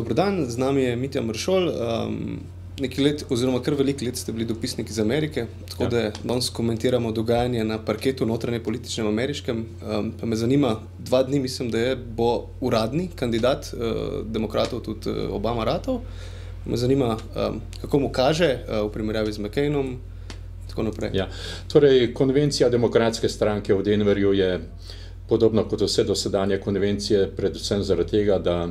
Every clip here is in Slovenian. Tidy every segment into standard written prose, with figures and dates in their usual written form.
Dober dan, z nami je Mitja Mršol. Nekaj let, oziroma kar veliko let ste bili dopisnik iz Amerike, tako da danes komentiramo dogajanje na parketu notranje političnem ameriškem. Pa me zanima, 2 dni mislim, da bo uradni kandidat demokratov tudi Obama ratov. Me zanima, kako mu kaže v primerjavi z McCainom in tako naprej. Ja. Torej, konvencija demokratske stranke v Denverju je podobno kot vse dosedanje konvencije, predvsem zaradi tega, da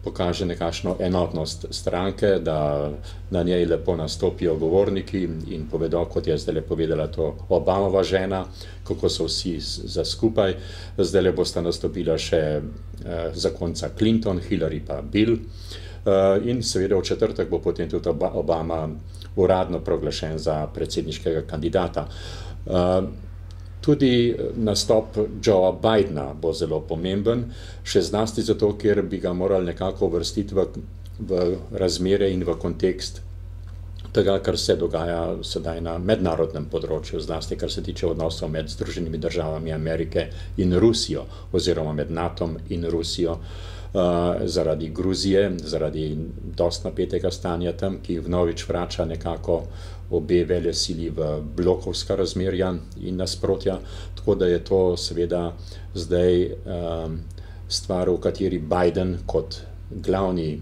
pokaže nekakšno enotnost stranke, da na njej lepo nastopijo govorniki in povedo, kot je zdaj povedala to Obamova žena, kako so vsi za skupaj. Zdaj bosta nastopila še zakonca Clinton, Hillary pa Bill. In seveda v četrtek bo potem tudi Obama uradno proglašen za predsedniškega kandidata. Tudi nastop Joea Bidena bo zelo pomemben, še zlasti zato, ker bi ga morali nekako uvrstiti v razmere in v kontekst tega, kar se dogaja sedaj na mednarodnem področju, zlasti kar se tiče odnosov med Združenimi državami Amerike in Rusijo, oziroma med NATO-om in Rusijo, zaradi Gruzije, zaradi dosti napetega stanja tam, ki vnovič vrača nekako obe velesili v blokovska razmerja in nasprotja, tako da je to seveda zdaj stvar, v kateri Biden kot glavni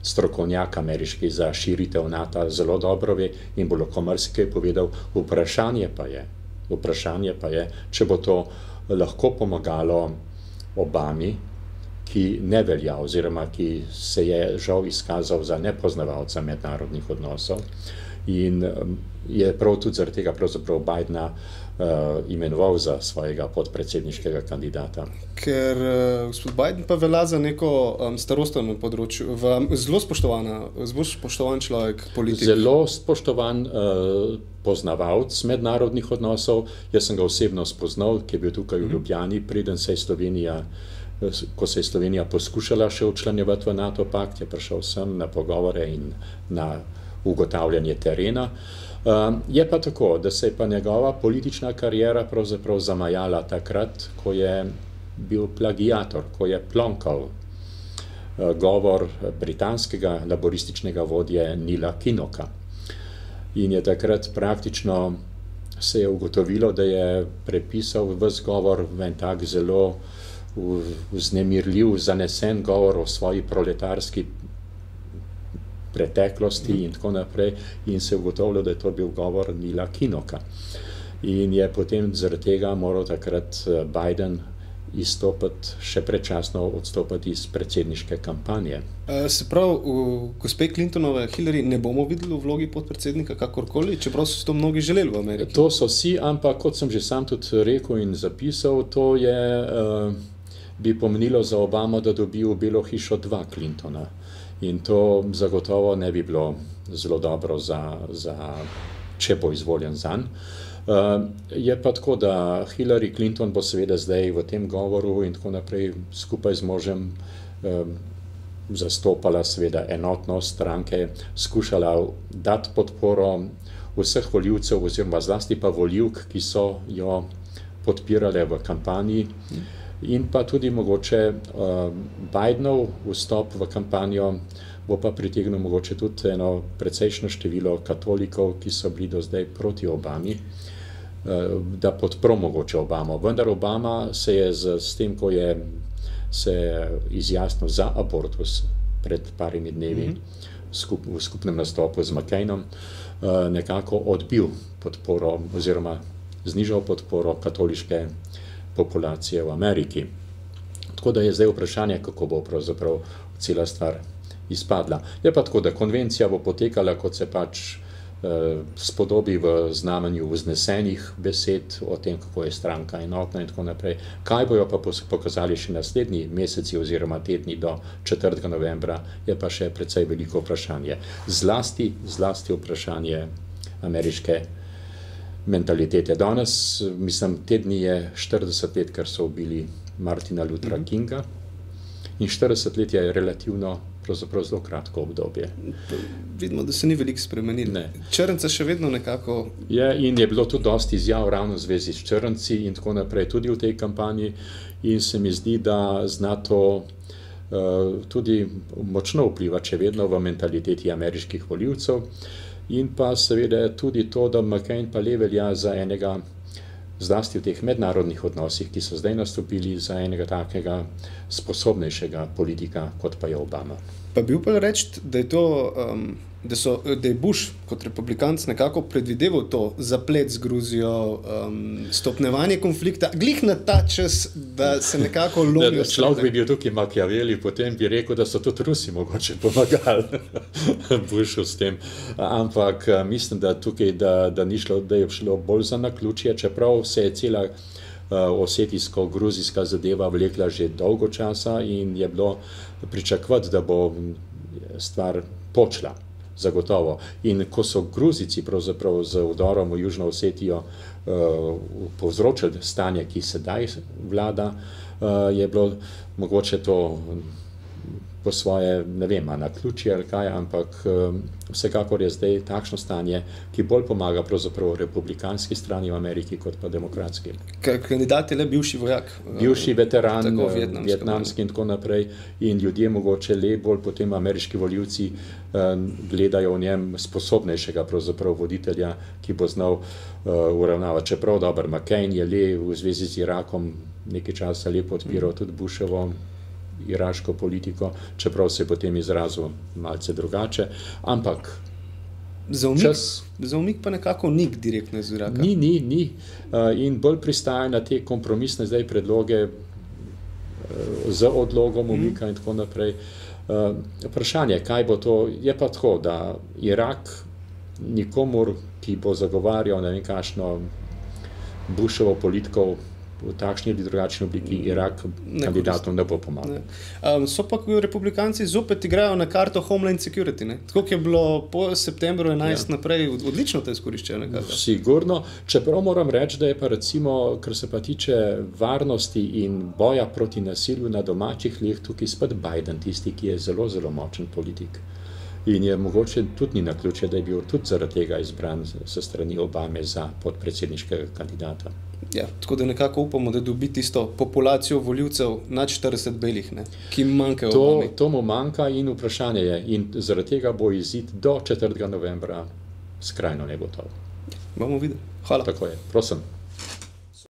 strokovnjak ameriški za širitev NATO zelo dobro ve in bo lahko marsikaj povedal. Vprašanje pa je, če bo to lahko pomagalo Obami, ki ne velja oziroma ki se je žal izkazal za nepoznavalca mednarodnih odnosov in je prav tudi zaradi tega pravzaprav Bidena imenoval za svojega podpredsedniškega kandidata. Ker gospod Biden pa velja za neko starostno področju, zelo spoštovan človek, politik. Zelo spoštovan poznavalec mednarodnih odnosov. Jaz sem ga osebno spoznal, ki je bil tukaj v Ljubljani, preden se je ko se je Slovenija poskušala še včlanjevati v NATO pakt, je prišel sem na pogovore in na ugotavljanje terena. Je pa tako, da se je pa njegova politična kariera pravzaprav zamajala takrat, ko je bil plagiator, ko je plonkal govor britanskega laborističnega vodje Neila Kinnocka. In je takrat praktično se je ugotovilo, da je prepisal ves govor v en tak zelo vznemirljiv, zanesen govor o svoji proletarski preteklosti in tako naprej, in se je ugotovilo, da je to bil govor Neila Kinnocka. In je potem zaradi tega moral takrat Biden izstopiti, še predčasno odstopiti iz predsedniške kampanje. Se pravi, gospe Clintonove, Hillary ne bomo videli v vlogi podpredsednika kakorkoli, čeprav so to mnogi želeli v Ameriki? To so vsi, ampak kot sem že sam tudi rekel in zapisal, to je bi pomenilo za Obamo, da dobi v Belo hišo 2 Clintona. In to zagotovo ne bi bilo zelo dobro, če bo izvoljen zanj. Je pa tako, da Hillary Clinton bo seveda zdaj v tem govoru in tako naprej skupaj z možem zastopala seveda enotnost stranke, skušala dati podporo vseh volivcev oziroma zlasti pa volivk, ki so jo podpirale v kampanji. In pa tudi mogoče Bidenov vstop v kampanjo bo pa pritegnil mogoče tudi eno precejšnjo število katolikov, ki so bili do zdaj proti Obami, da podpro mogoče Obamo. Vendar Obama se je s tem, ko je se izjasnil za abortus pred parimi dnevi v skupnem nastopu z McCainom, nekako odbil podporo oziroma znižal podporo katoliške populacije v Ameriki. Tako da je zdaj vprašanje, kako bo pravzaprav cela stvar izpadla. Je pa tako, da konvencija bo potekala, kot se pač spodobi v znamenju vznesenih besed o tem, kako je stranka enotna in tako naprej. Kaj bojo pa pokazali še naslednji meseci oziroma tedni do 4. novembra, je pa še precej veliko vprašanje. Zlasti vprašanje ameriške mentalitete. Danes, mislim, te dni je 40 let, ker so ubili Martina Luthera Kinga in 40 let je relativno pravzaprav zelo kratko obdobje. Vidimo, da se ni veliko spremenilo. Črnca še vedno nekako... In je bilo tudi dosti izjav ravno v zvezi s črnci in tako naprej tudi v tej kampanji in se mi zdi, da zna to tudi močno vpliva, če vedno v mentaliteti ameriških volivcev. In pa seveda tudi to, da McCain pa le velja za enega, zlasti v teh mednarodnih odnosih, ki so zdaj nastopili, za enega takega sposobnejšega politika, kot pa je Obama. Pa bi upal reči, da je to, da je Bush kot republikanc nekako predvideval to zaplet z Gruzijo, stopnjevanje konflikta, glih na ta čas, da se nekako lomijo. Človek bi bil tukaj Machiavelli, potem bi rekel, da so tudi Rusi mogoče pomagali Bushu s tem. Ampak mislim, da tukaj, da je šlo bolj za naključje, čeprav se je cela osetijsko-gruzijska zadeva vlekla že dolgo časa in je bilo pričakovati, da bo stvar počela, zagotovo. In ko so Gruzici pravzaprav z vdorom v Južno Osetijo povzročili stanje, ki sedaj vlada, je bilo mogoče to po svoje, ne vem, naključje ali kaj, ampak vsekakor je zdaj takšno stanje, ki bolj pomaga pravzaprav republikanski strani v Ameriki, kot pa demokratski. Kandidat je le bivši vojak. Bivši veteran, vietnamski in tako naprej. In ljudje mogoče le bolj potem ameriški volivci gledajo v njem sposobnejšega pravzaprav voditelja, ki bo znal uravnavati. Čeprav dober, McCain je le v zvezi z Irakom nekaj časa lepo podpiral tudi Bushovo iraško politiko, čeprav se je potem izrazil malce drugače, ampak za umik pa nekako nik direktno iz Iraka. Ni. In bolj pristaja na te kompromisne zdaj predloge z odlogom umika in tako naprej. Vprašanje, kaj bo to, je pa tako, da Irak nikomur, ki bo zagovarjal ne vem kakšno Bushovo politiko v takšni ali drugačni obliki, Irak kandidatom ne bo pomagal. So pa republikanci zopet igrajo na karto Homeland Security, ne? Tako je bilo po septembru 11 naprej odlično to izkoriščajo nekako. Sigurno, čeprav moram reči, da je pa recimo, kar se pa tiče varnosti in boja proti nasilju na domačih tleh, tukaj spet Biden tisti, ki je zelo, zelo močen politik. In je mogoče tudi ni naključje, da je bil tudi zaradi tega izbran sa strani Obame za podpredsedniškega kandidata. Ja, tako da nekako upamo, da dobi tisto populacijo volivcev nad 40 belih, ne, ki manjkajo Obami. To mu manjka in vprašanje je. In zaradi tega bo izid do 4. novembra skrajno negotov. Bomo videli. Hvala. Tako je. Prosim.